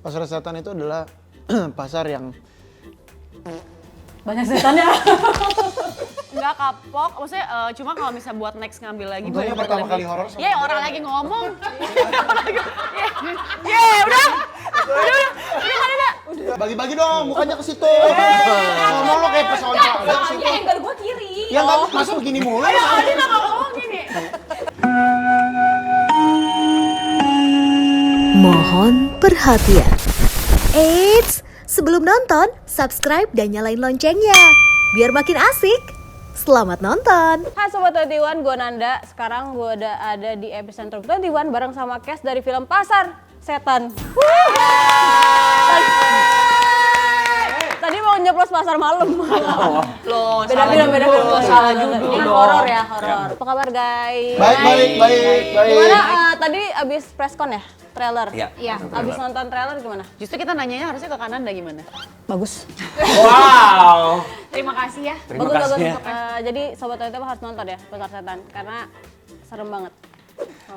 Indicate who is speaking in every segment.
Speaker 1: Pasar setan itu adalah pasar yang
Speaker 2: banyak setannya.
Speaker 3: Nggak kapok, maksudnya cuma kalau misalnya buat next ngambil lagi.
Speaker 1: Untungnya pertama kali horor.
Speaker 3: Iya, orang lagi ngomong. Ya, udah.
Speaker 1: Bagi-bagi dong, mukanya ke situ. Ngomong lo kayak pesona aja ke situ.
Speaker 2: Angle gua kiri.
Speaker 1: Ya nggak masa begini mulu.
Speaker 3: Dia nggak ngomong gini.
Speaker 4: Mohon perhatian. Eits, sebelum nonton, subscribe dan nyalain loncengnya. Biar makin asik. Selamat nonton.
Speaker 2: Hai Sobat 21, gue Nanda. Sekarang gue udah ada di epicentrum 21 bareng sama Kes dari film Pasar Setan. Tadi mau nyeplos pasar malam.
Speaker 3: Loh,
Speaker 2: Beda.
Speaker 3: salah judul.
Speaker 2: Ini horor ya, horor. Apa kabar guys?
Speaker 1: Baik.
Speaker 2: Gimana tadi abis preskon ya? Trailer?
Speaker 5: Iya.
Speaker 2: Abis nonton trailer gimana?
Speaker 3: Justru kita nanyanya harusnya ke Kananda gimana?
Speaker 2: Bagus.
Speaker 5: Wow.
Speaker 3: Terima kasih ya.
Speaker 5: Terima
Speaker 2: Bagus.
Speaker 5: kasih ya.
Speaker 2: Jadi Sobat 21 harus nonton ya Pasar Setan karena serem banget.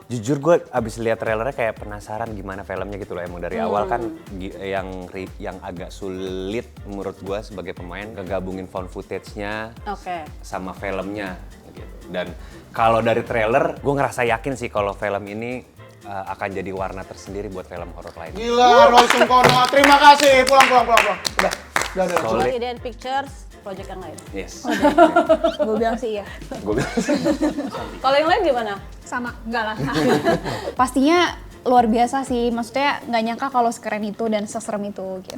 Speaker 5: Jujur gue abis lihat trailernya kayak penasaran gimana filmnya gitu loh. Emang dari awal kan yang agak sulit menurut gue sebagai pemain ngegabungin found footage-nya
Speaker 2: Oke.
Speaker 5: sama filmnya gitu. Dan kalau dari trailer gue ngerasa yakin sih kalau film ini akan jadi warna tersendiri buat film horor lain.
Speaker 1: Gila, Roy Sungkono. Terima kasih. Pulang. Udah.
Speaker 5: Solid.
Speaker 2: Idea Pictures, project yang lain.
Speaker 5: Yes.
Speaker 2: Gue bilang sih iya.
Speaker 5: Gue bilang.
Speaker 2: Kalau yang lain gimana?
Speaker 6: Sama, enggak lah. Pastinya luar biasa sih, maksudnya nggak nyangka kalau sekeren itu dan seserem itu gitu.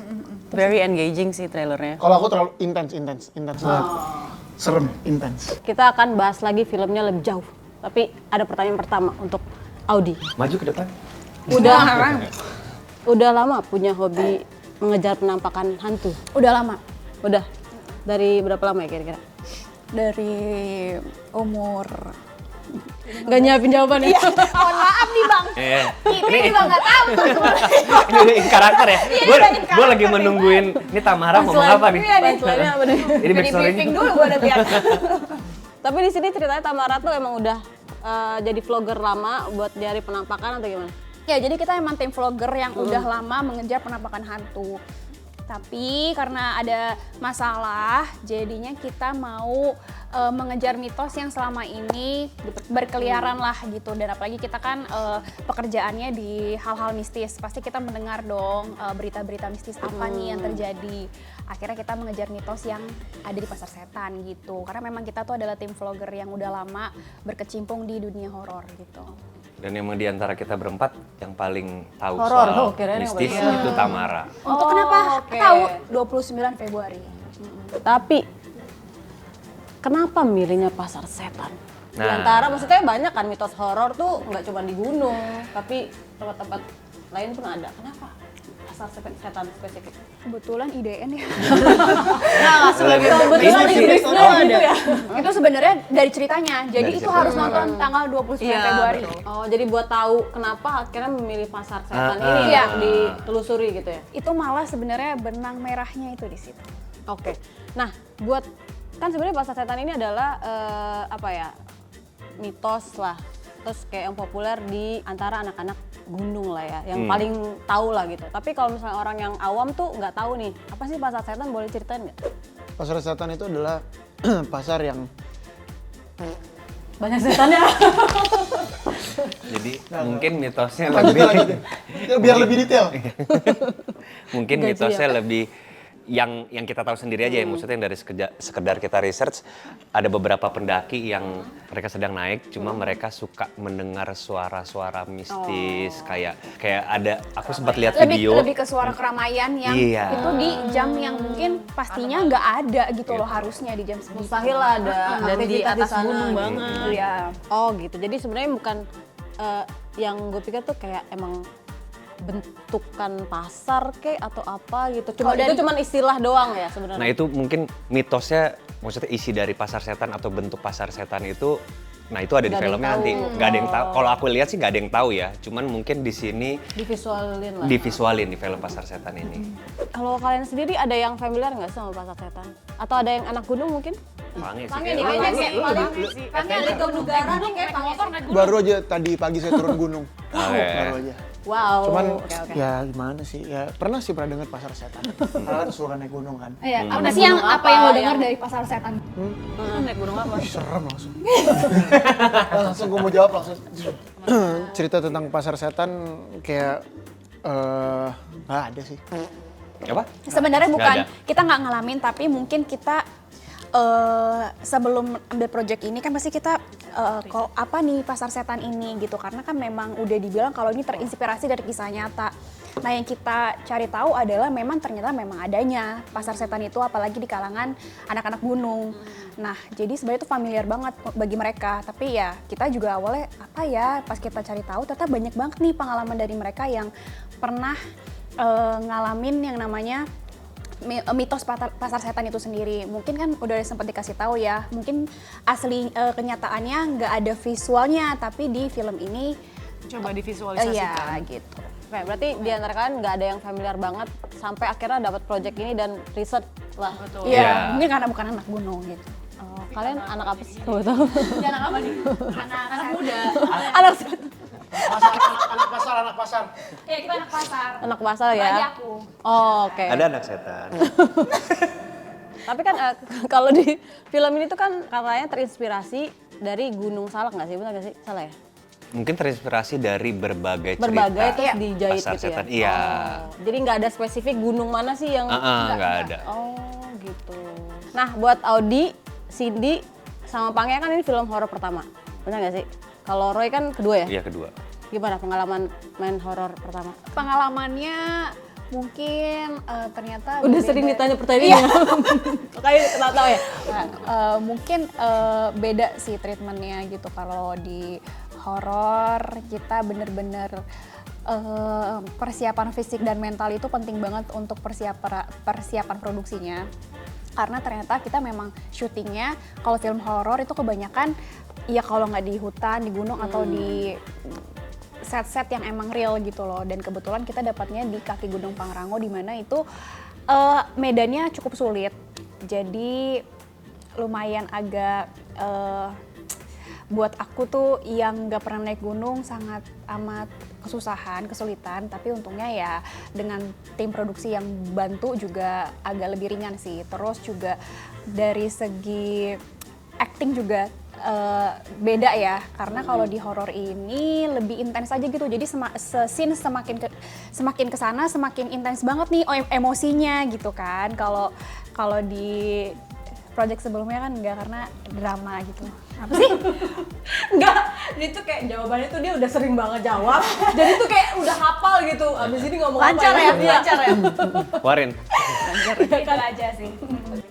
Speaker 3: Very engaging sih trailernya.
Speaker 1: Kalau aku terlalu intens banget. Serem, intens.
Speaker 2: Kita akan bahas lagi filmnya lebih jauh. Tapi ada pertanyaan pertama untuk Audi.
Speaker 5: Maju ke depan.
Speaker 2: Udah lama punya hobi mengejar penampakan hantu?
Speaker 6: Udah lama,
Speaker 2: Udah. Dari berapa lama ya kira-kira?
Speaker 6: dari umur...
Speaker 2: Gak nyiapin jawabannya.
Speaker 6: Mohon maaf nih bang,
Speaker 5: Iya.
Speaker 6: kita juga nggak tahu tuh sebenarnya.
Speaker 5: Ini karakter ya. Gue lagi menungguin ini Tamara ngomong apa nih?
Speaker 2: Punchline-nya apa nih?
Speaker 5: Ini
Speaker 6: Jadi
Speaker 5: backstory-nya.
Speaker 6: briefing dulu gue udah biar.
Speaker 2: Tapi di sini ceritanya Tamara tuh emang udah jadi vlogger lama buat nyari penampakan atau gimana?
Speaker 6: Ya jadi kita emang tim vlogger yang udah lama mengejar penampakan hantu. Tapi karena ada masalah, jadinya kita mau mengejar mitos yang selama ini berkeliaran lah gitu. Dan apalagi kita kan pekerjaannya di hal-hal mistis. Pasti kita mendengar dong berita-berita mistis apa nih yang terjadi. Akhirnya kita mengejar mitos yang ada di Pasar Setan gitu. Karena memang kita tuh adalah tim vlogger yang udah lama berkecimpung di dunia horor gitu.
Speaker 5: Dan emang di antara kita berempat yang paling tahu
Speaker 2: Horor,
Speaker 5: soal
Speaker 2: kirain yang
Speaker 5: mistis
Speaker 2: paling-
Speaker 5: itu Tamara.
Speaker 6: Untuk kenapa?
Speaker 2: oke.
Speaker 6: Tahu 29 Februari.
Speaker 2: Tapi kenapa milihnya Pasar Setan? Di
Speaker 5: Nah.
Speaker 2: antara maksudnya banyak kan mitos horor tuh nggak cuma di gunung, tapi tempat-tempat lain pun ada. Kenapa Pasar Setan spesifik?
Speaker 6: Kebetulan IDN ya.
Speaker 3: Nah, sebagai
Speaker 2: Kebetulan
Speaker 5: Ini
Speaker 2: di
Speaker 5: sih-
Speaker 2: bisnis
Speaker 5: oh,
Speaker 2: gitu ya.
Speaker 6: Itu sebenarnya dari ceritanya. Jadi
Speaker 5: Dari
Speaker 6: itu
Speaker 5: cerita.
Speaker 6: harus nonton tanggal 29
Speaker 3: Iya,
Speaker 6: Februari.
Speaker 3: betul.
Speaker 2: Oh, jadi buat tahu kenapa akhirnya memilih Pasar Setan ini
Speaker 6: Iya.
Speaker 2: untuk ditelusuri gitu ya.
Speaker 6: Itu malah sebenarnya benang merahnya itu di situ.
Speaker 2: Oke. Nah, buat kan sebenarnya Pasar Setan ini adalah apa ya? Mitos lah. Terus kayak yang populer di antara anak-anak gunung lah ya, yang paling tahu lah gitu. Tapi kalau misalnya orang yang awam tuh nggak tahu nih, apa sih Pasar Setan, boleh ceritain nggak?
Speaker 1: Pasar setan itu adalah pasar yang
Speaker 2: Banyak setannya.
Speaker 5: Jadi mungkin mitosnya
Speaker 1: lanjutin.
Speaker 5: lebih
Speaker 1: Biar lebih detail.
Speaker 5: mungkin
Speaker 2: Gaji
Speaker 5: mitosnya
Speaker 2: ya.
Speaker 5: lebih yang kita tahu sendiri aja ya, maksudnya yang dari sekedar kita research ada beberapa pendaki yang mereka sedang naik, cuma mereka suka mendengar suara-suara mistis kayak ada aku sempat lihat video
Speaker 6: Lebih ke suara keramaian yang
Speaker 5: Iya.
Speaker 6: itu di jam yang mungkin pastinya nggak ada gitu loh, harusnya di jam segitu.
Speaker 2: Mustahil lah ada
Speaker 3: Dan di
Speaker 2: aktivitas
Speaker 3: atas
Speaker 2: sana
Speaker 3: gunung
Speaker 2: gitu.
Speaker 3: banget.
Speaker 6: Iya.
Speaker 2: Oh gitu, jadi sebenarnya bukan yang gue pikir tuh kayak emang bentukan pasar kek atau apa gitu. Cuma
Speaker 6: Kalau
Speaker 2: itu
Speaker 6: dari-
Speaker 2: cuman istilah doang ya
Speaker 5: Nah
Speaker 2: sebenarnya.
Speaker 5: itu mungkin mitosnya, maksudnya isi dari Pasar Setan atau bentuk Pasar Setan itu, nah itu ada di
Speaker 2: Nggak ada yang
Speaker 5: filmnya
Speaker 2: tahu.
Speaker 5: nanti. Nggak ada yang tahu. Kalau aku lihat sih nggak ada yang tahu ya. Cuman mungkin di sini
Speaker 2: Divisualin lah.
Speaker 5: divisualin di film Pasar Setan ini.
Speaker 2: Kalau kalian sendiri ada yang familiar nggak sama Pasar Setan? Atau ada yang anak gunung mungkin?
Speaker 5: Pange sih.
Speaker 2: Pange
Speaker 5: kayaknya.
Speaker 2: nih kayaknya sih.
Speaker 6: Pange ada ke negara nih kayak
Speaker 3: Motor naik
Speaker 1: Baru aja tadi pagi saya turun gunung.
Speaker 5: Oh, iya.
Speaker 1: Baru aja.
Speaker 2: Wow.
Speaker 1: Cuman
Speaker 2: Oke.
Speaker 1: ya gimana sih? Ya pernah dengar pasar setan. Karena kan suka naik gunung kan.
Speaker 6: Iya, apa
Speaker 3: Naik
Speaker 6: sih yang
Speaker 3: gunung
Speaker 6: apa
Speaker 3: apa
Speaker 6: yang lo
Speaker 3: yang-
Speaker 6: dengar dari pasar setan?
Speaker 3: Naik gunung apa?
Speaker 1: Ih, serem langsung. Langsung gue mau jawab langsung. Cerita tentang pasar setan kayak nggak ada sih.
Speaker 5: Apa?
Speaker 6: Sebenarnya
Speaker 5: Nggak
Speaker 6: bukan
Speaker 5: ada.
Speaker 6: kita nggak ngalamin, tapi mungkin kita sebelum ambil project ini kan pasti kita kok apa nih pasar setan ini gitu, karena kan memang udah dibilang kalau ini terinspirasi dari kisah nyata. Nah yang kita cari tahu adalah memang ternyata memang adanya pasar setan itu, apalagi di kalangan anak-anak gunung. Nah jadi sebenarnya itu familiar banget bagi mereka, tapi ya kita juga awalnya apa ya, pas kita cari tahu ternyata banyak banget nih pengalaman dari mereka yang pernah ngalamin yang namanya mitos pasar setan itu sendiri. Mungkin kan udah sempat dikasih tahu ya, mungkin asli kenyataannya nggak ada visualnya, tapi di film ini
Speaker 3: Coba divisualisasikan.
Speaker 6: iya gitu.
Speaker 2: Oke, berarti di antara kalian nggak ada yang familiar banget sampai akhirnya dapat project ini dan riset lah.
Speaker 3: Betul.
Speaker 6: Iya,
Speaker 5: Iya.
Speaker 6: mungkin karena bukan anak gunung gitu.
Speaker 2: Oh, kalian anak apa sih? Betul.
Speaker 3: Anak apa nih? Anak muda.
Speaker 2: Anak
Speaker 1: Anak pasar.
Speaker 6: Iya, kita anak pasar.
Speaker 2: anak pasar ya.
Speaker 6: Bagi aku.
Speaker 2: Oh, oke.
Speaker 5: Ada anak setan.
Speaker 2: Tapi kan kalau di film ini tuh kan katanya terinspirasi dari Gunung Salak nggak sih? Benar nggak sih? Salah ya?
Speaker 5: Mungkin terinspirasi dari berbagai cerita.
Speaker 2: Berbagai terus
Speaker 6: Iya.
Speaker 2: dijahit
Speaker 5: Pasar
Speaker 2: gitu ya?
Speaker 5: setan, iya.
Speaker 2: Oh, jadi nggak ada spesifik gunung mana sih yang...
Speaker 5: Nggak ada.
Speaker 2: Oh gitu. Nah buat Audi, Cindy, sama Pangnya kan ini film horor pertama. Benar nggak sih? Kalau Roy kan kedua ya?
Speaker 5: Iya, kedua.
Speaker 2: Gimana pengalaman main horor pertama?
Speaker 6: Pengalamannya mungkin ternyata
Speaker 2: Udah
Speaker 6: berbeda.
Speaker 2: sering ditanya pertanyaan. Kayak nggak tahu ya?
Speaker 6: Mungkin beda sih treatmentnya gitu. Kalau di horor kita bener-bener persiapan fisik dan mental itu penting banget untuk persiapan produksinya. Karena ternyata kita memang syutingnya kalau film horor itu kebanyakan ya kalau nggak di hutan, di gunung atau di set-set yang emang real gitu loh. Dan kebetulan kita dapatnya di kaki Gunung Pangrango, di mana itu medannya cukup sulit. Jadi lumayan agak buat aku tuh yang nggak pernah naik gunung sangat amat kesulitan, tapi untungnya ya dengan tim produksi yang bantu juga agak lebih ringan sih. Terus juga dari segi acting juga beda ya, karena kalau di horor ini lebih intens aja gitu. Jadi scene semakin kesana semakin intens banget nih emosinya gitu kan. Kalau di project sebelumnya kan enggak, karena drama gitu. Apa sih?
Speaker 2: Enggak, dia tuh kayak jawabannya tuh dia udah sering banget jawab. Jadi tuh kayak udah hafal gitu. Abis ini ngomong
Speaker 3: Lancar
Speaker 2: apa
Speaker 3: ya,
Speaker 2: Iya.
Speaker 3: lancar ya.
Speaker 5: Warin.
Speaker 6: Itu aja sih.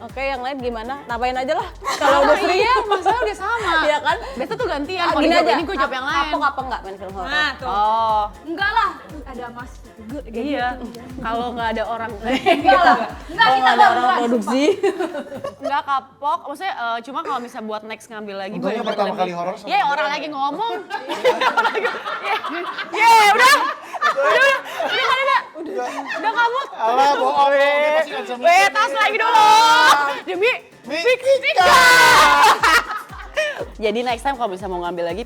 Speaker 2: Oke, yang lain gimana? Napain aja lah. Kalau udah sering.
Speaker 3: Iya, masalah udah sama.
Speaker 2: Iya kan?
Speaker 3: Biasa tuh gantian. Kalau
Speaker 2: Gini
Speaker 3: jawab
Speaker 2: aja,
Speaker 3: ini gue jawab yang lain.
Speaker 2: kapok apa enggak main film horor?
Speaker 6: Nah, tuh.
Speaker 3: Oh,
Speaker 6: Enggak lah, ada Mas.
Speaker 3: iya. Kalau nggak ada orang,
Speaker 6: Enggak lah. Enggak,
Speaker 2: Kalau
Speaker 6: kita
Speaker 2: nggak ada orang
Speaker 6: beneran.
Speaker 2: produksi.
Speaker 3: nggak kapok. Maksudnya cuma kalau misalnya buat next ngambil lagi.
Speaker 1: Untungnya
Speaker 3: bener-bener
Speaker 1: pertama
Speaker 3: lebih-
Speaker 1: kali horor sama
Speaker 3: Iya, orang lagi ngomong. Iya, udah. Udah kamu.
Speaker 1: Alah, bohong. Dia pasti nggak bisa mikir.
Speaker 3: Tas lagi dulu. Demi
Speaker 1: Mika.
Speaker 3: Jadi next time kalau bisa mau ngambil lagi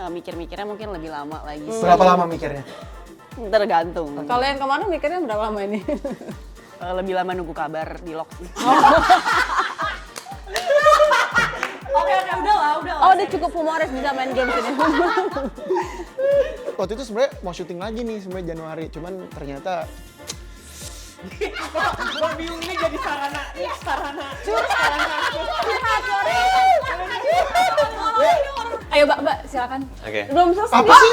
Speaker 3: mikir-mikirnya mungkin lebih lama lagi sih.
Speaker 1: Berapa lama mikirnya?
Speaker 3: Tergantung.
Speaker 2: Kalau yang kemarin mikirnya berapa lama ini?
Speaker 3: Lebih lama nunggu kabar di log sih.
Speaker 6: Oke, udah lah.
Speaker 2: Oh, dia cukup humoris bisa main game ini.
Speaker 1: Waktu itu sebenarnya mau syuting lagi nih sebenarnya Januari, cuman ternyata
Speaker 6: Ayo Mbak, silakan.
Speaker 5: Oke.
Speaker 2: Belum selesai.
Speaker 1: apa sih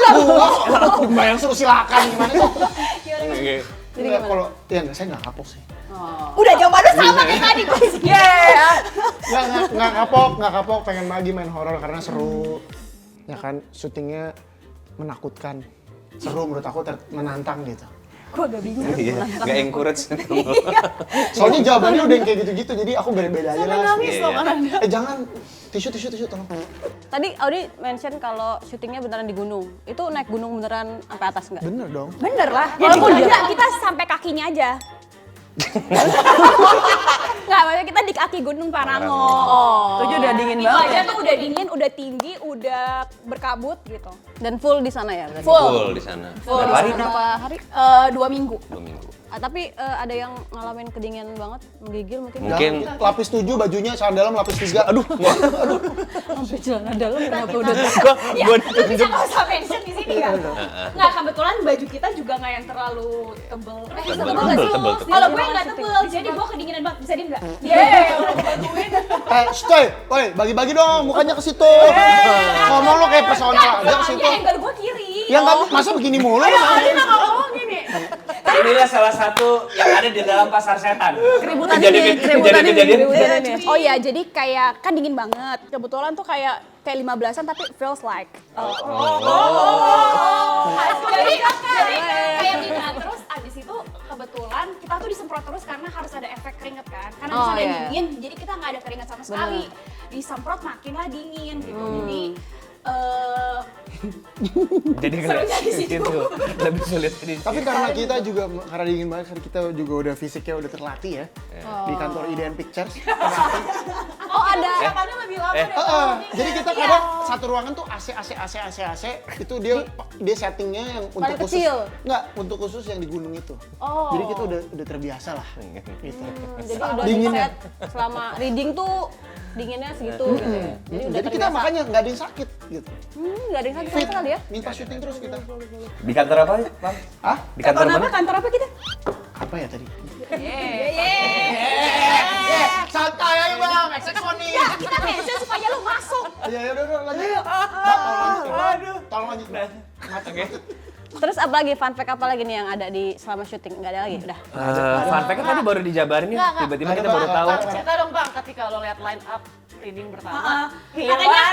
Speaker 1: Mbak yang suruh silakan gimana sih?
Speaker 5: Oke.
Speaker 1: Enggak, kalau ya enggak, saya nggak kapok sih.
Speaker 6: Udah jawabannya sama kayak tadi.
Speaker 1: Nggak kapok, pengen lagi main horor karena seru. Ya kan, syutingnya menakutkan. Seru menurut aku, menantang gitu.
Speaker 6: Gue agak bingung.
Speaker 5: Iya, nggak encourage.
Speaker 1: Soalnya jawabannya udah yang kayak gitu-gitu, jadi aku beda-beda aja lah.
Speaker 3: Nangis loh kan Anda.
Speaker 1: Jangan, tisu tolong.
Speaker 2: Tadi Audi mention kalau syutingnya beneran di gunung. Itu naik gunung beneran sampai atas nggak?
Speaker 1: Bener dong.
Speaker 6: Bener lah. Walaupun enggak, kita sampai kakinya aja. Nggak, maksudnya kita di kaki Gunung Pangrango.
Speaker 3: Itu aja udah dingin
Speaker 6: Itu
Speaker 3: banget.
Speaker 6: aja tuh udah dingin, udah tinggi, udah berkabut gitu.
Speaker 2: Dan full di sana ya berarti?
Speaker 5: Full di sana.
Speaker 2: Full
Speaker 5: Berapa hari?
Speaker 2: berapa hari?
Speaker 6: 2 minggu.
Speaker 5: 2 minggu.
Speaker 2: Tapi ada yang ngalamin kedinginan banget, menggigil mungkin?
Speaker 5: Mungkin
Speaker 1: Lapis 7 bajunya, celana dalam lapis 3. Aduh.
Speaker 2: Sampai celana dalam kenapa udah
Speaker 6: Ya, bisa nggak usah mention di sini kan? Nggak, kebetulan baju kita juga nggak yang terlalu tebel.
Speaker 5: tebel.
Speaker 6: Kalau gue nggak tebel, jadi gue kedinginan banget. Bisa diem nggak? Iya, udah gue bantuin.
Speaker 1: Stoy, woi, bagi-bagi dong, mukanya ke situ. Ngomong lo kayak personal aja ke situ.
Speaker 6: Ya, angle gue kiri.
Speaker 1: Ya nggak, masa begini mulu?
Speaker 6: Dia nggak ngomong gini.
Speaker 5: inilah salah satu yang ada di dalam pasar setan.
Speaker 2: Keributan ini, keributan ini.
Speaker 6: Oh iya, jadi kayak kan dingin banget. Kebetulan tuh kayak 15-an tapi feels like. Jadi kayak dingin. Terus abis itu kebetulan kita tuh disemprot terus karena harus ada efek keringet kan. Karena
Speaker 2: Oh,
Speaker 6: bisa ada
Speaker 2: iya.
Speaker 6: dingin, jadi kita nggak ada keringet sama sekali. Disemprot makinlah dingin gitu. Jadi
Speaker 5: Jadi
Speaker 6: Serunya di situ.
Speaker 5: itu lebih sulit di
Speaker 1: Tapi karena kita juga, karena dingin banget, karena kita juga udah fisiknya udah terlatih ya. Di kantor IDN Pictures.
Speaker 2: Oh ada.
Speaker 6: Siapanya lebih lama deh.
Speaker 1: Jadi kita kadang satu ruangan tuh AC, itu dia settingnya yang untuk
Speaker 2: Paling
Speaker 1: khusus.
Speaker 2: kecil.
Speaker 1: Enggak, untuk khusus yang di gunung itu.
Speaker 2: Oh.
Speaker 1: Jadi kita udah terbiasa lah. Gitu.
Speaker 2: Jadi udah
Speaker 1: Dinginnya.
Speaker 2: di-set selama reading tuh dinginnya segitu gitu ya. Jadi udah
Speaker 1: Jadi kita
Speaker 2: terbiasa.
Speaker 1: makanya nggak ada yang sakit gitu.
Speaker 2: Nggak ada yang sakit
Speaker 1: Fit,
Speaker 2: sama sekali ya.
Speaker 1: minta syuting terus kita.
Speaker 5: Di kantor apa, Bang?
Speaker 1: Hah?
Speaker 5: Di kantor mana?
Speaker 6: Kantor apa kita?
Speaker 1: Apa ya tadi?
Speaker 6: Santai
Speaker 1: aja bang, ekseksonis.
Speaker 6: Ya, kita mention supaya lu masuk.
Speaker 1: Ya udah lanjut. Mbak, tolong lanjut. Oke.
Speaker 2: Terus apa lagi fun fact apa lagi nih yang ada di selama syuting? Nggak ada lagi? Udah.
Speaker 5: Fun fact tadi baru dijabarin nih, tiba-tiba kita baru tahu.
Speaker 3: Cerita dong Bang, ketika lo lihat line up reading pertama.
Speaker 6: Katanya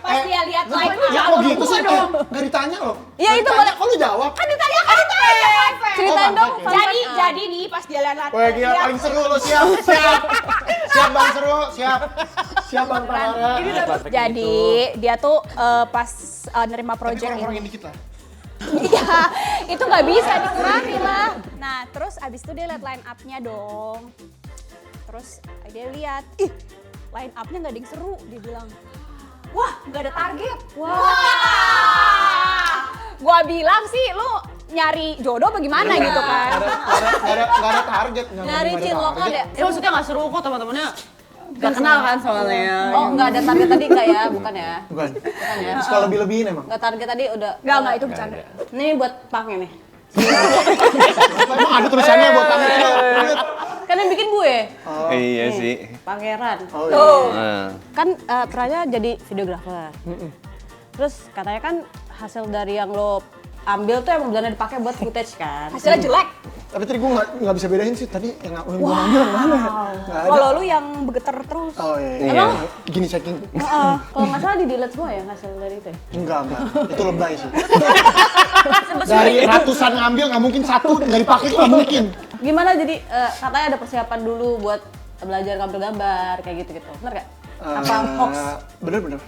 Speaker 6: pas dia lihat live
Speaker 1: Ya kok gitu sih? Nggak ditanya loh.
Speaker 2: Iya, itu
Speaker 1: Ditanya,
Speaker 2: boleh.
Speaker 1: kok lu jawab?
Speaker 6: kan ditanya kan itu
Speaker 2: Ceritain dong.
Speaker 1: fun
Speaker 2: fun
Speaker 6: Jadi
Speaker 2: fact.
Speaker 6: jadi nih pas dia lihat
Speaker 1: Wah gila paling seru lo siap. Siap bang seru, siap. Siap bang Tamara.
Speaker 6: Jadi dia tuh pas nerima
Speaker 1: Tapi
Speaker 6: project ini.
Speaker 1: kurang-kurangin dikit lah.
Speaker 6: Iya, itu nggak bisa dikurangi lah. Nah, terus abis itu dia lihat line up-nya dong. Terus dia lihat, ih, line up-nya nggak ada yang seru, dia bilang. Wah, nggak ada target. Wah. Gua bilang sih, lu nyari jodoh bagaimana gitu kan.
Speaker 1: Nggak ada target.
Speaker 2: Nyari cinlok ada.
Speaker 3: Ya maksudnya nggak seru kok teman-temannya. Gak kenal kan soalnya.
Speaker 2: Oh nggak ada target tadi nggak ya? Bukan ya?
Speaker 1: Bukan.
Speaker 2: ya.
Speaker 1: Suka lebih-lebihin emang.
Speaker 2: Nggak target tadi udah.
Speaker 6: Nggak, itu bercanda.
Speaker 2: Ini buat Pang ini.
Speaker 1: Emang ada tulisannya buat kamu.
Speaker 2: Kan yang bikin gue.
Speaker 5: Iya sih.
Speaker 2: Pangeran.
Speaker 1: Oh iya.
Speaker 2: Kan perannya jadi videografer. Terus katanya kan hasil dari yang lo ambil tuh emang benar dipakai buat footage kan.
Speaker 6: Hasilnya jelek.
Speaker 1: Tapi tadi gue nggak bisa bedain sih tadi yang gue ambil yang mana ya? Nggak ada.
Speaker 6: Kalau lu yang bergetar terus.
Speaker 1: Oh iya.
Speaker 5: Emang?
Speaker 1: Gini checking.
Speaker 2: Kalau nggak salah di delete semua ya hasil dari itu. Ya?
Speaker 1: Enggak. Itu lebay sih. Dari ratusan ngambil nggak mungkin satu nggak dipakai itu nggak mungkin.
Speaker 2: Gimana jadi katanya ada persiapan dulu buat belajar ngambil gambar kayak gitu-gitu. Bener gak? Apa hoax?
Speaker 1: Bener.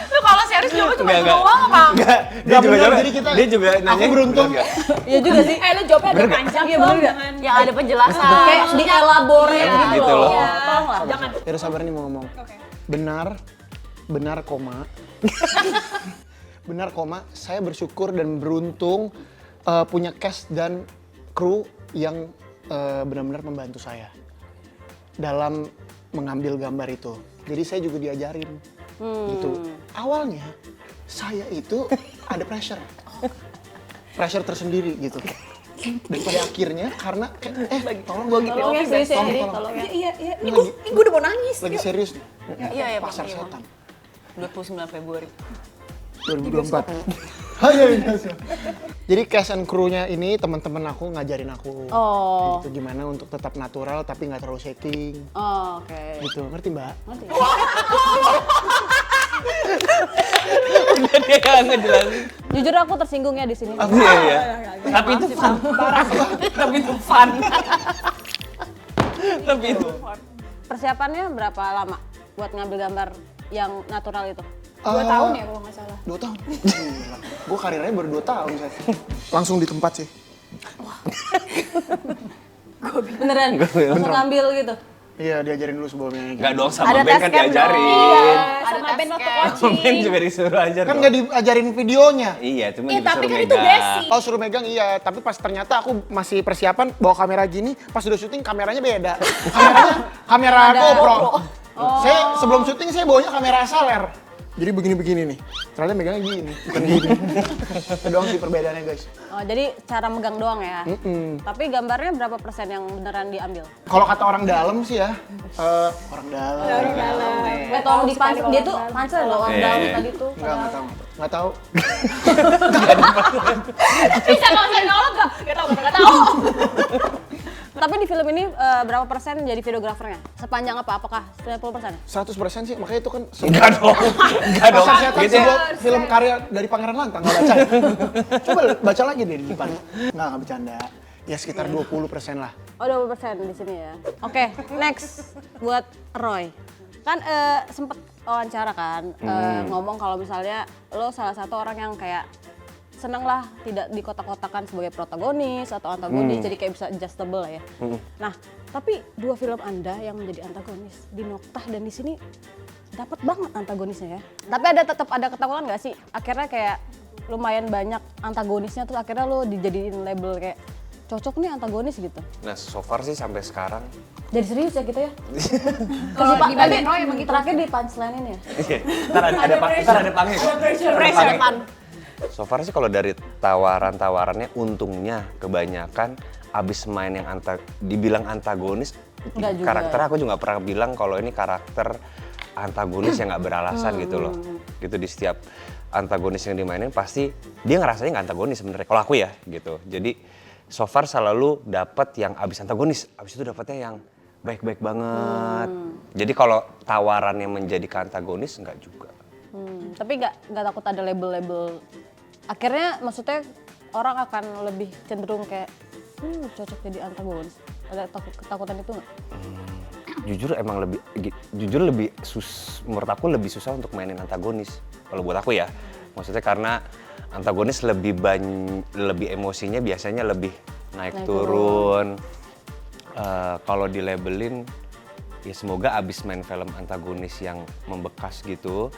Speaker 3: Lu kalau serius jawabnya cuma
Speaker 5: Enggak.
Speaker 3: doang Bang.
Speaker 5: Enggak,
Speaker 1: Nggak bener, jadi kita-
Speaker 5: dia juga
Speaker 1: aku
Speaker 5: nanya.
Speaker 1: beruntung.
Speaker 5: bener nggak?
Speaker 2: Iya juga sih.
Speaker 6: Lu jawabnya agak panjang.
Speaker 2: Iya bener gak?
Speaker 3: Yang ada penjelasan.
Speaker 2: Kayak dielaborate gitu,
Speaker 5: gitu loh.
Speaker 2: loh. Tolong lah.
Speaker 6: Jangan.
Speaker 1: Terus sabar nih mau ngomong. Benar koma. Benar koma. Saya bersyukur dan beruntung punya cast dan kru yang benar-benar membantu saya dalam mengambil gambar itu. Jadi saya juga diajarin gitu. Awalnya saya itu ada pressure tersendiri gitu. Dan pada akhirnya karena tolong gua gitu.
Speaker 2: Tolong ya please ya ini,
Speaker 1: Tolong.
Speaker 2: tolong ya.
Speaker 6: Iya. Ini gue udah mau nangis.
Speaker 1: Lagi serius nih.
Speaker 3: Iya, Bang.
Speaker 1: Pasar
Speaker 3: Iya, Bang.
Speaker 1: setan
Speaker 3: 29 Februari.
Speaker 1: 2024. Jadi cast and crew-nya ini teman-teman aku ngajarin aku
Speaker 2: Oh.
Speaker 1: gitu, gimana untuk tetap natural tapi nggak terlalu shaking
Speaker 2: Oh, oke.
Speaker 1: gitu, ngerti mbak?
Speaker 2: Ngerti.
Speaker 5: Udah dia yang ngejelasin.
Speaker 2: Jujur aku tersinggung ya di sini.
Speaker 5: Iya, iya. Tapi itu fun. Tapi itu fun. Tapi itu.
Speaker 2: Persiapannya berapa lama buat ngambil gambar yang natural itu?
Speaker 6: 2 tahun ya kalau nggak salah.
Speaker 1: 2 tahun. Gue karirnya baru 2 tahun saya. Langsung di tempat sih.
Speaker 2: Beneran? Langsung ngambil gitu?
Speaker 1: Iya, diajarin dulu sebelumnya.
Speaker 5: Nggak dong, sama
Speaker 2: Ada
Speaker 5: band
Speaker 2: tes
Speaker 5: kan
Speaker 2: camp
Speaker 5: diajarin.
Speaker 6: Iya,
Speaker 3: Ada
Speaker 6: sama
Speaker 3: tes
Speaker 6: band waktu
Speaker 3: camp.
Speaker 5: Sama band
Speaker 6: coaching.
Speaker 5: juga disuruh ajar
Speaker 1: Kan
Speaker 5: dong.
Speaker 1: nggak diajarin videonya.
Speaker 5: Iya, cuma
Speaker 6: Iya, tapi
Speaker 5: disuruh
Speaker 6: kan itu
Speaker 5: megang.
Speaker 6: basic.
Speaker 1: Oh suruh megang iya, tapi pas ternyata aku masih persiapan bawa kamera gini, pas udah syuting kameranya beda. Kamera GoPro. Saya sebelum syuting saya bawanya kamera SLR. Jadi begini-begini nih. Ternyata megangnya gini, bukan gini. Itu doang sih perbedaannya guys.
Speaker 2: Oh, jadi cara megang doang ya. Tapi gambarnya berapa persen yang beneran diambil?
Speaker 1: Kalau kata orang dalam sih ya, orang dalam.
Speaker 2: Eh, tolong dipancel, dia tuh pancel loh orang
Speaker 5: Iya,
Speaker 2: dalam
Speaker 5: iya.
Speaker 2: tadi tuh.
Speaker 1: Nggak tahu.
Speaker 6: Bisa nggak usah nolong nggak? Nggak tahu.
Speaker 2: Tapi di film ini berapa persen jadi videografernya? Sepanjang apa? Apakah 90%?
Speaker 1: 100% sih, makanya itu kan
Speaker 5: Enggak dong. Enggak dong.
Speaker 1: Pasar Setan
Speaker 5: Gitu ya.
Speaker 1: sebuah film karya dari Pangeran Lantang, nggak baca ya? Coba baca lagi deh di depan. Nggak bercanda. Ya sekitar 20% lah.
Speaker 2: Oh 20% di sini ya. Oke, next buat Roy. Kan sempet wawancara kan, ngomong kalau misalnya lo salah satu orang yang kayak seneng lah tidak dikotak-kotakan sebagai protagonis atau antagonis, jadi kayak bisa adjustable lah ya. Nah, tapi dua film Anda yang menjadi antagonis di Noktah dan di sini dapat banget antagonisnya ya. Tapi tetap ada ketakutan nggak sih? Akhirnya kayak lumayan banyak antagonisnya terus akhirnya lo dijadiin label kayak cocok nih antagonis gitu.
Speaker 5: Nah, so far sih sampai sekarang.
Speaker 2: Jadi serius ya kita ya?
Speaker 6: Kalau
Speaker 2: Pak,
Speaker 6: di bagian
Speaker 2: tadi
Speaker 6: Roy emang gitu.
Speaker 2: terakhir di punchline ini ya?
Speaker 5: Iya. Ntar ada pangnya kok.
Speaker 3: Pressure depan.
Speaker 5: So far sih kalau dari tawaran-tawarannya untungnya kebanyakan abis main yang dibilang antagonis.
Speaker 2: Nggak juga.
Speaker 5: Karakter aku juga nggak pernah bilang kalau ini karakter antagonis yang nggak beralasan gitu loh. Gitu di setiap antagonis yang dimainin pasti dia ngerasanya nggak antagonis sebenarnya. Kalau aku ya gitu. Jadi so far selalu dapat yang abis antagonis, abis itu dapatnya yang baik-baik banget. Jadi kalau tawarannya menjadi ke antagonis nggak juga.
Speaker 2: Tapi nggak takut ada label-label. Akhirnya maksudnya orang akan lebih cenderung kayak cocok jadi antagonis. Ada ketakutan itu nggak?
Speaker 5: Jujur lebih menurut aku lebih susah untuk mainin antagonis kalau buat aku ya. Maksudnya karena antagonis lebih emosinya biasanya lebih naik turun. Kalau di labelin ya semoga abis main film antagonis yang membekas gitu,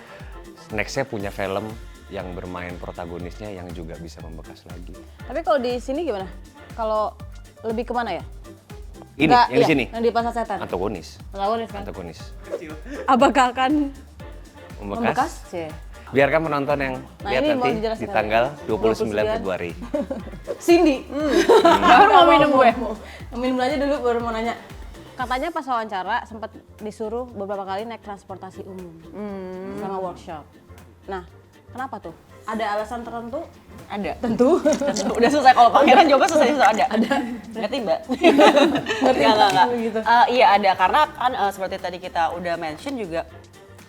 Speaker 5: nextnya punya film yang bermain protagonisnya yang juga bisa membekas lagi.
Speaker 2: Tapi kalau di sini gimana? Kalau lebih kemana ya?
Speaker 5: Ini
Speaker 2: Nggak,
Speaker 5: yang di
Speaker 2: iya,
Speaker 5: sini
Speaker 2: yang di Pasar Setan.
Speaker 5: antagonis.
Speaker 2: Antagonis kan?
Speaker 5: Antagonis.
Speaker 2: Apakah akan
Speaker 5: Membekas.
Speaker 2: membekas? Cie.
Speaker 5: Biarkan penonton yang
Speaker 2: Nah,
Speaker 5: lihat
Speaker 2: ini mau
Speaker 5: nanti
Speaker 2: dijelaskan
Speaker 5: di
Speaker 2: ya.
Speaker 5: tanggal 29
Speaker 2: 29
Speaker 5: Februari.
Speaker 2: Cindy.
Speaker 3: Baru mau minum gue.
Speaker 2: Minum aja dulu baru mau nanya. Katanya pas wawancara sempat disuruh beberapa kali naik transportasi umum sama workshop. Nah, kenapa tuh? Ada alasan tertentu?
Speaker 3: Ada.
Speaker 2: Tentu.
Speaker 3: Udah selesai kalau pangeran jawabnya selesai ada. Ngerti mbak? Ngerti nggak?
Speaker 2: Gitu.
Speaker 3: Iya ada karena kan seperti tadi kita udah mention juga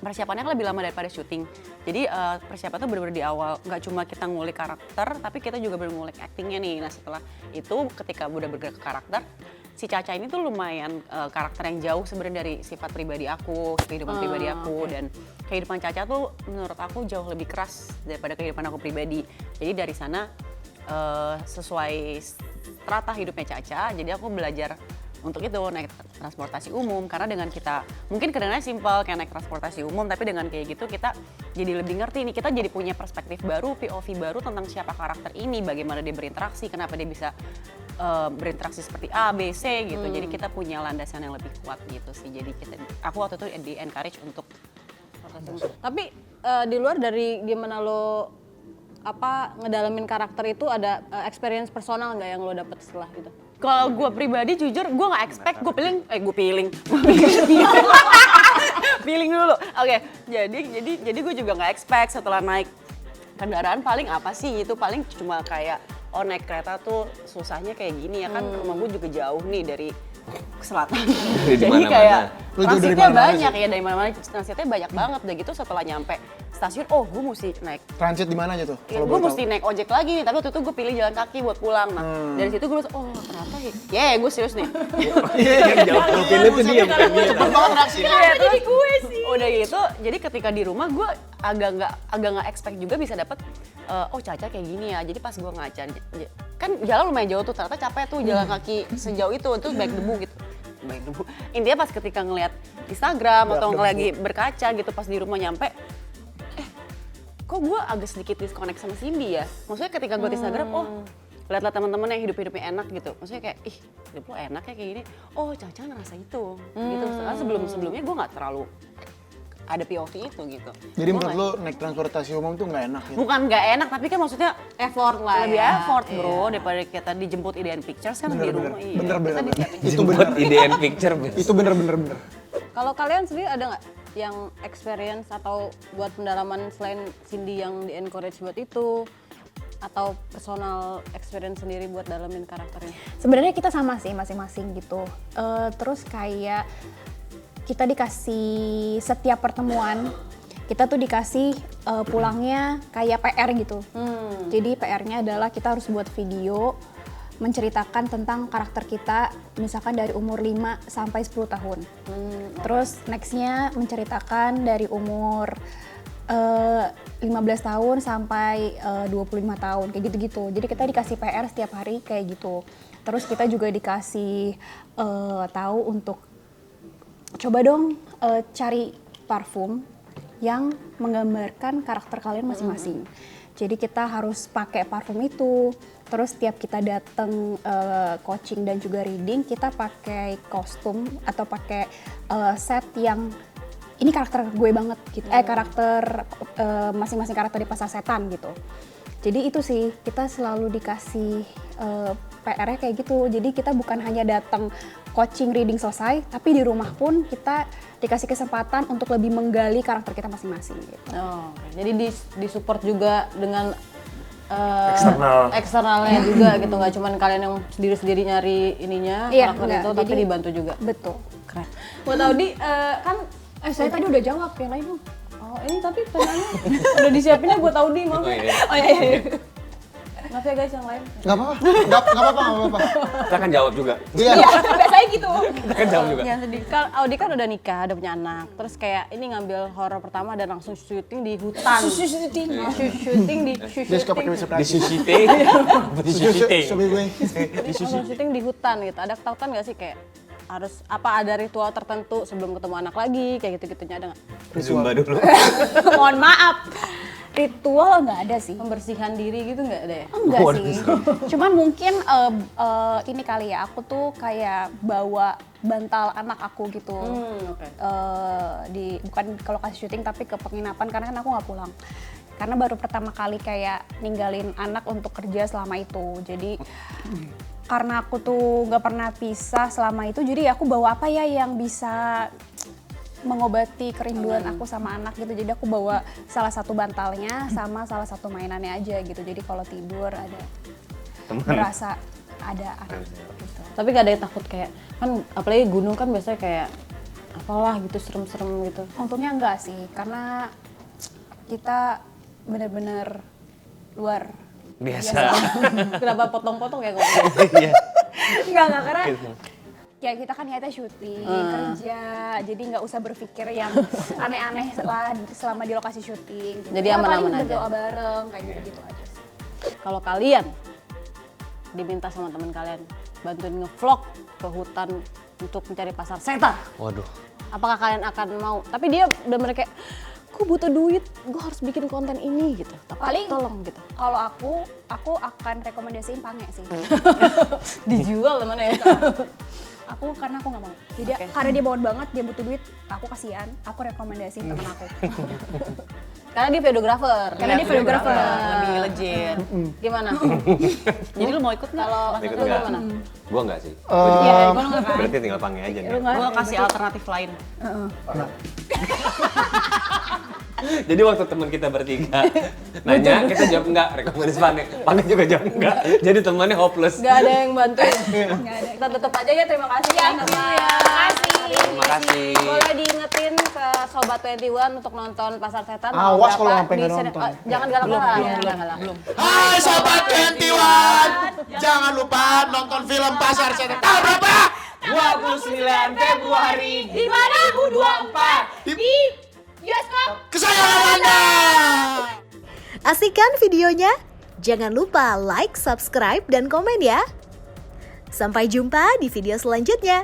Speaker 3: persiapannya kan lebih lama daripada syuting. Jadi persiapan tuh benar-benar di awal nggak cuma kita ngulik karakter, tapi kita juga ngulik actingnya nih. Nah setelah itu ketika udah bergerak ke karakter, si Caca ini tuh lumayan karakter yang jauh sebenarnya dari sifat pribadi aku, kehidupan pribadi aku dan kehidupan Caca tuh menurut aku jauh lebih keras daripada kehidupan aku pribadi. Jadi dari sana sesuai strata hidupnya Caca, jadi aku belajar untuk itu naik transportasi umum karena dengan kita mungkin kedengarannya simpel kayak naik transportasi umum tapi dengan kayak gitu kita jadi lebih ngerti nih, kita jadi punya perspektif baru, POV baru tentang siapa karakter ini, bagaimana dia berinteraksi, kenapa dia bisa berinteraksi seperti A, B, C gitu. Jadi kita punya landasan yang lebih kuat gitu sih. Jadi aku waktu itu di encourage untuk
Speaker 2: Tapi di luar dari gimana lo ngedalamin karakter itu ada experience personal nggak yang lo dapet setelah itu?
Speaker 3: kalau gue pribadi jujur gue nggak expect feeling dulu. Oke, jadi gue juga nggak expect setelah naik kendaraan paling apa sih itu paling cuma kayak naik kereta tuh susahnya kayak gini ya kan rumah gue juga jauh nih dari selatan. Jadi
Speaker 5: mana-mana.
Speaker 3: kayak
Speaker 1: Lu jauh dari
Speaker 3: transitnya
Speaker 1: mana-mana
Speaker 3: banyak ya dari mana-mana transitnya banyak banget. Udah gitu setelah nyampe stasiun, gue mesti naik.
Speaker 1: Transit di mana aja tuh?
Speaker 3: Ya, gue mesti naik ojek lagi nih, tapi waktu itu gue pilih jalan kaki buat pulang. Nah, dari situ gue bilang, ternyata gue serius nih.
Speaker 5: Yang jawab lo pilih tuh dia bukan dia.
Speaker 3: Jadi gue sih. Udah gitu, jadi ketika di rumah gue agak nggak expect juga bisa dapet, Caca kayak gini ya. Jadi pas gue ngaca, kan jalan lumayan jauh tuh, ternyata capek tuh jalan kaki sejauh itu banyak debu gitu. baik debu. Intinya pas ketika ngelihat Instagram atau lagi berkaca gitu pas di rumah nyampe, kok gue agak sedikit disconnect sama Cindy ya. Maksudnya ketika gue di Instagram, lihat-lihat teman-teman yang hidupnya enak gitu. Maksudnya kayak, ih hidup lo enak ya kayak gini. Oh Caca ngerasa itu, gitu. Karena sebelumnya gue nggak terlalu ada POV itu gitu.
Speaker 1: Jadi menurut lo naik transportasi umum tuh nggak enak gitu?
Speaker 3: Bukan nggak enak, tapi kan maksudnya
Speaker 2: Effort lah
Speaker 3: lebih
Speaker 2: ya.
Speaker 3: effort bro daripada kita dijemput Idean Pictures kan di rumah.
Speaker 1: Bener.
Speaker 3: Kita disiapin.
Speaker 1: Itu bener.
Speaker 5: Idean picture.
Speaker 1: Itu bener.
Speaker 2: Kalau kalian sendiri ada nggak yang experience atau buat pendalaman selain Cindy yang di encourage buat itu, atau personal experience sendiri buat dalamin karakternya?
Speaker 6: Sebenarnya kita sama sih masing-masing gitu. Terus kayak kita dikasih setiap pertemuan kita tuh dikasih pulangnya kayak PR gitu. Jadi PR-nya adalah kita harus buat video menceritakan tentang karakter kita misalkan dari umur 5 sampai 10 tahun. Terus nextnya menceritakan dari umur 15 tahun sampai 25 tahun kayak gitu-gitu. Jadi kita dikasih PR setiap hari kayak gitu. Terus kita juga dikasih tahu untuk coba dong cari parfum yang menggambarkan karakter kalian masing-masing. Jadi kita harus pakai parfum itu. Terus setiap kita datang coaching dan juga reading, kita pakai kostum atau pakai set yang ini karakter gue banget gitu. Karakter masing-masing karakter di Pasar Setan gitu. Jadi itu sih kita selalu dikasih PR-nya kayak gitu. Jadi kita bukan hanya datang coaching reading selesai, tapi di rumah pun kita dikasih kesempatan untuk lebih menggali karakter kita masing-masing gitu.
Speaker 2: Oh, jadi disupport juga dengan
Speaker 5: Eksternal.
Speaker 2: eksternalnya juga gitu, nggak cuman kalian yang sendiri-sendiri nyari ininya
Speaker 6: Iya,
Speaker 2: karakter
Speaker 6: enggak.
Speaker 2: itu, tapi
Speaker 6: Jadi-
Speaker 2: dibantu juga.
Speaker 6: Betul.
Speaker 2: Keren. Buat Audi kan
Speaker 6: Saya tadi udah jawab, yang lain dong.
Speaker 2: oh ini tapi pertanyaannya udah disiapinnya buat Audi maaf.
Speaker 6: Oh iya.
Speaker 2: Maaf ya guys yang lain.
Speaker 1: Nggak apa-apa.
Speaker 5: Kita kan jawab juga.
Speaker 1: Iya.
Speaker 6: Biasanya gitu.
Speaker 5: Kita kan jawab juga.
Speaker 2: Jangan sedih. Kan Audi kan udah nikah, udah punya anak. Terus kayak ini ngambil horor pertama dan langsung syuting di hutan. Syuting di
Speaker 1: Dia suka pakai bahasa
Speaker 5: Di
Speaker 1: Prancis.
Speaker 5: syuting. Di syuting.
Speaker 1: Suami gue.
Speaker 2: langsung syuting di hutan gitu. Ada ketakutan nggak sih kayak harus ada ritual tertentu sebelum ketemu anak lagi kayak gitu-gitunya ada nggak?
Speaker 5: Zumba dulu.
Speaker 6: Mohon maaf. Ritual nggak ada sih.
Speaker 2: Pembersihan diri gitu nggak ada ya?
Speaker 6: Enggak sih. Cuman mungkin ini kali ya, aku tuh kayak bawa bantal anak aku gitu.
Speaker 2: Oke.
Speaker 6: Bukan ke lokasi syuting tapi ke penginapan karena kan aku nggak pulang. Karena baru pertama kali kayak ninggalin anak untuk kerja selama itu. Jadi karena aku tuh nggak pernah pisah selama itu, jadi aku bawa apa ya yang bisa mengobati kerinduan aku sama anak gitu. Jadi aku bawa salah satu bantalnya sama salah satu mainannya aja gitu. Jadi kalau tidur ada berasa ada anak gitu.
Speaker 2: Tapi gak ada yang takut kayak kan apalagi gunung kan biasanya kayak apalah gitu serem-serem gitu.
Speaker 6: Untungnya enggak sih, karena kita benar-benar luar
Speaker 5: Biasa.
Speaker 2: Kenapa potong-potong ya ngomong?
Speaker 5: Iya.
Speaker 6: Enggak karena ya kita kan niatnya syuting, kerja, jadi nggak usah berpikir yang aneh-aneh lah selama di lokasi syuting.
Speaker 2: Jadi
Speaker 6: Ya,
Speaker 2: aman-aman
Speaker 6: paling
Speaker 2: aja.
Speaker 6: berdoa bareng kayak gitu-gitu aja sih.
Speaker 2: Kalau kalian diminta sama teman kalian bantuin ngevlog ke hutan untuk mencari pasar setan,
Speaker 5: Waduh.
Speaker 2: apakah kalian akan mau? Tapi dia udah mereka gue butuh duit, gue harus bikin konten ini gitu. Tapi
Speaker 6: Paling
Speaker 2: tolong gitu.
Speaker 6: kalau aku akan rekomendasiin Pange sih.
Speaker 2: Dijual mana ya?
Speaker 6: Karena aku nggak mau. Jadi
Speaker 2: Oke.
Speaker 6: karena dia bawaan banget, dia butuh duit, aku kasihan. Aku rekomendasiin temen aku.
Speaker 2: Karena dia videographer.
Speaker 6: Karena dia videographer.
Speaker 3: Lebih legit.
Speaker 2: Gimana?
Speaker 3: Jadi lu mau ikut nggak?
Speaker 2: Kalau
Speaker 5: Ikut
Speaker 2: lu
Speaker 5: nggak?
Speaker 2: gimana?
Speaker 5: Gua enggak sih.
Speaker 6: Iya, gue nggak kan.
Speaker 5: Berarti tinggal panggil aja nih.
Speaker 3: Gue kasih alternatif lain.
Speaker 5: Jadi waktu teman kita bertiga nanya, kita jawab enggak, rekomendasi Pange. Pange juga jawab enggak. Jadi temannya hopeless.
Speaker 2: Gak ada yang bantuin. Kita tutup aja ya, terima kasih ya.
Speaker 5: Terima kasih.
Speaker 2: Boleh diingetin ke Sobat 21 untuk nonton Pasar Setan.
Speaker 1: Awas kalau
Speaker 2: berapa
Speaker 1: sampai
Speaker 2: di
Speaker 1: nggak
Speaker 2: seri-
Speaker 1: nonton.
Speaker 2: Jangan galak-galak. Belum.
Speaker 7: Hai Sobat 21, jangan lupa nonton film Pasar Setan. Tanggal berapa?
Speaker 5: 29 Februari.
Speaker 6: 2024 di bioskop.
Speaker 7: Kesayangan Anda.
Speaker 4: Asik kan videonya? Jangan lupa like, subscribe, dan komen ya. Sampai jumpa di video selanjutnya.